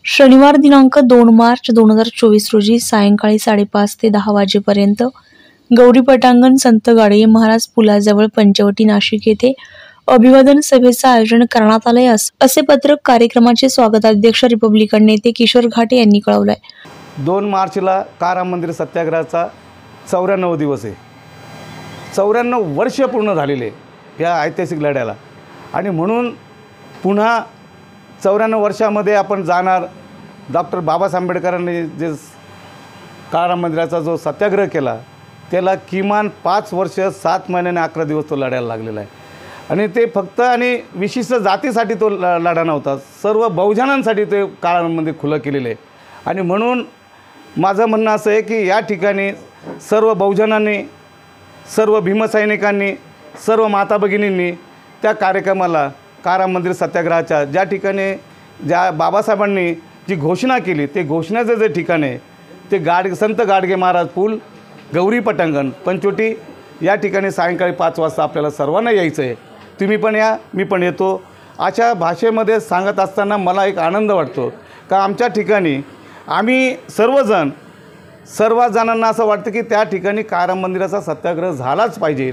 शनिवार दिनांक 2 मार्च 2024 रोजी सायंकाळी 5:30 ते 10 वाजेपर्यंत गौरी पटांगण संत गाडगे महाराज पुलाजवळ पंचवटी नाशिक येथे अभिवादन सभेचं आयोजन करण्यात आले असे पत्रक कार्यक्रमाचे स्वागताध्यक्ष रिपब्लिकन नेते किशोर घाटे यांनी कळवले। 2 मार्चला काराम मंदिर सत्याग्रहाचा 94 दिवस आहे। 94 वर्ष पूर्ण झालेले या ऐतिहासिक लढ्याला आणि म्हणून पुन्हा 94 वर्षामध्ये आपण जाणार। डॉक्टर बाबासाहेब आंबेडकरांनी जे काराम मंदिराचा जो सत्याग्रह केला त्याला किमान 5 वर्ष 7 महिने आणि 11 दिवस तो लढायला लागलेला आहे आणि ते फक्त आणि विशिष्ट जातीसाठी तो लढा नव्हता, सर्व बहुजनांसाठी ते काराम मंदिर खुलं केलेलं आहे। आणि म्हणून माझं म्हणणं असं आहे की या ठिकाणी सर्व बहुजनांनी, सर्व भीमसैनिकांनी, सर्व माता भगिनींनी त्या कार्यक्रमाला काराम मंदिर सत्याग्रहाच्या ज्या ठिकाणी ज्या बाबासाहेबांनी जी घोषणा केली ते घोषणेचं जे ठिकाण आहे ते संत गाडगे महाराज पूल गौरी पटांगण पंचवटी या ठिकाणी सायंकाळी 5 वाजता आपल्याला सर्वांना यायचं आहे। तुम्ही पण या, मी पण येतो। अशा भाषेमध्ये सांगत असताना मला एक आनंद वाटतो का आमच्या ठिकाणी आम्ही सर्व जणांना असं वाटतं की त्या ठिकाणी काराम मंदिराचा सत्याग्रह झालाच पाहिजे।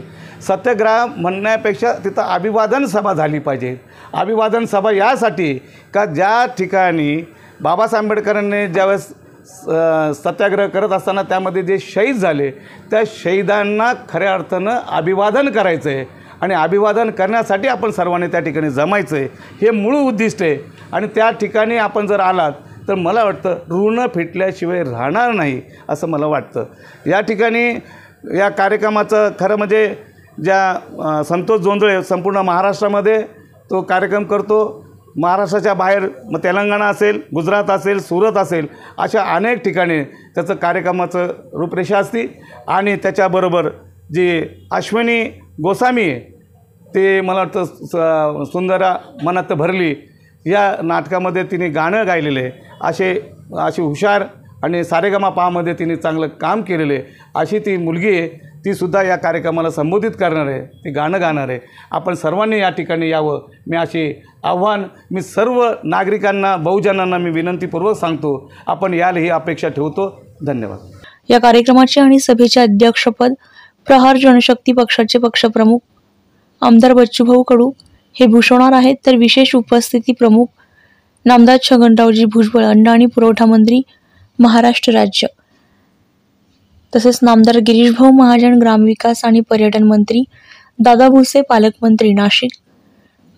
सत्याग्रह म्हणण्यापेक्षा तिथं अभिवादन सभा झाली पाहिजे। अभिवादन सभा यासाठी का ज्या ठिकाणी बाबासाहेब आंबेडकरांनी ज्यावेळेस सत्याग्रह करत असताना त्यामध्ये जे शहीद झाले त्या शहीदांना खऱ्या अर्थानं अभिवादन करायचं आहे आणि अभिवादन करण्यासाठी आपण सर्वांनी त्या ठिकाणी जमायचं आहे, हे मूळ उद्दिष्ट आहे। आणि त्या ठिकाणी आपण जर आलात तर मला वाटतं ऋण फिटल्याशिवाय राहणार नाही असं मला वाटतं। या ठिकाणी या कार्यक्रमाचं खरं म्हणजे ज्या संतोष जोंधळे संपूर्ण महाराष्ट्रामध्ये तो कार्यक्रम करतो। महाराष्ट्राच्या बाहेर मग तेलंगणा असेल, गुजरात असेल, सुरत असेल, अशा अनेक ठिकाणी त्याचं कार्यक्रमाचं रूपरेषा असते। आणि त्याच्याबरोबर जी अश्विनी गोस्वामी आहे ते मला वाटतं सुंदरा मनात भरली या नाटकामध्ये तिने गाणं गायलेलं आहे। अशी हुशार आणि सारेगमपमध्ये तिने चांगलं काम केलेलं आहे अशी ती मुलगी आहे, तीसुद्धा या कार्यक्रमाला संबोधित करणार आहे, ती गाणं गाणार आहे। आपण सर्वांनी या ठिकाणी यावं मी अशी आव्हान मी सर्व नागरिकांना, बहुजनांना मी विनंतीपूर्वक सांगतो। आपण याला ही अपेक्षा ठेवतो। धन्यवाद। या कार्यक्रमाचे आणि सभेचे अध्यक्षपद प्रहार जनशक्ती पक्षाचे पक्षप्रमुख आमदार बच्चूभाऊ कडू हे भूषवणार आहेत, तर विशेष उपस्थिती प्रमुख नामदार छगनरावजी भुजबळ अन्न आणि पुरवठा मंत्री महाराष्ट्र राज्य, तसेच नामदार गिरीशभाऊ महाजन ग्रामविकास आणि पर्यटन मंत्री, दादा भुसे पालकमंत्री नाशिक,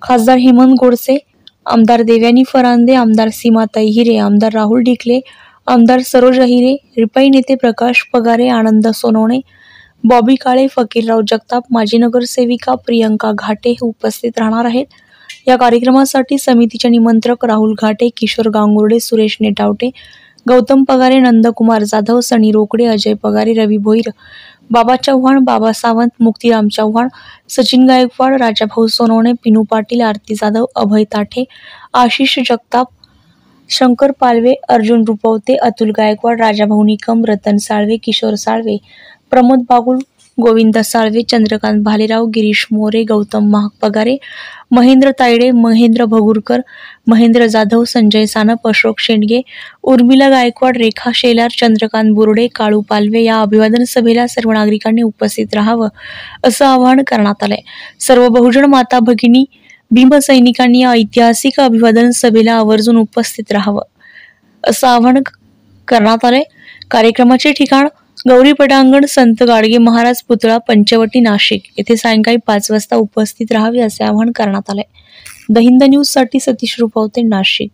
खासदार हेमंत गोडसे, आमदार देवयानी फरांदे, आमदार सीमाताई हिरे, आमदार राहुल ढिकले, आमदार सरोज अहिरे, रिपाई नेते प्रकाश पगारे, आनंद सोनवणे, बॉबी काळे, फकीरराव जगताप, माजी नगरसेविका प्रियंका घाटे हे उपस्थित राहणार आहेत। या कार्यक्रमासाठी समितीचे निमंत्रक राहुल घाटे, किशोर गांगुर्डे, सुरेश नेटावटे, गौतम पगारे, नंदकुमार जाधव, सनी रोकडे, अजय पगारे, रवी भोईर, बाबा चव्हाण, बाबा सावंत, मुक्तीराम चव्हाण, सचिन गायकवाड, राजाभाऊ सोनवणे, पिनू पाटील, आरती जाधव, अभय ताठे, आशिष जगताप, शंकर पालवे, अर्जुन रुपवते, अतुल गायकवाड, राजाभाऊ निकम, रतन साळवे, किशोर साळवे, प्रमोद बागुल, गोविंद साळवे, चंद्रकांत भालेराव, गिरीश मोरे, गौतम पगारे, महेंद्र तायडे, महेंद्र भगुरकर, महेंद्र जाधव, संजय सानप, अशोक शेंडगे, उर्मिला गायकवाड, रेखा शेलार, चंद्रकांत बुर्डे, काळू पालवे या अभिवादन सभेला सर्व नागरिकांनी उपस्थित राहावं असं आवाहन करण्यात आलंय। सर्व बहुजन माता भगिनी, भीमसैनिकांनी या ऐतिहासिक अभिवादन सभेला आवर्जून उपस्थित राहावं असं आवाहन करण्यात आलंय। कार्यक्रमाचे ठिकाण गौरी पटांगण संत गाडगे महाराज पुतळा पंचवटी नाशिक येथे सायंकाळी 5 वाजता उपस्थित राहावे असे आवाहन करण्यात आले। द हिंद न्यूज साठी सतीश रुपवते, नाशिक।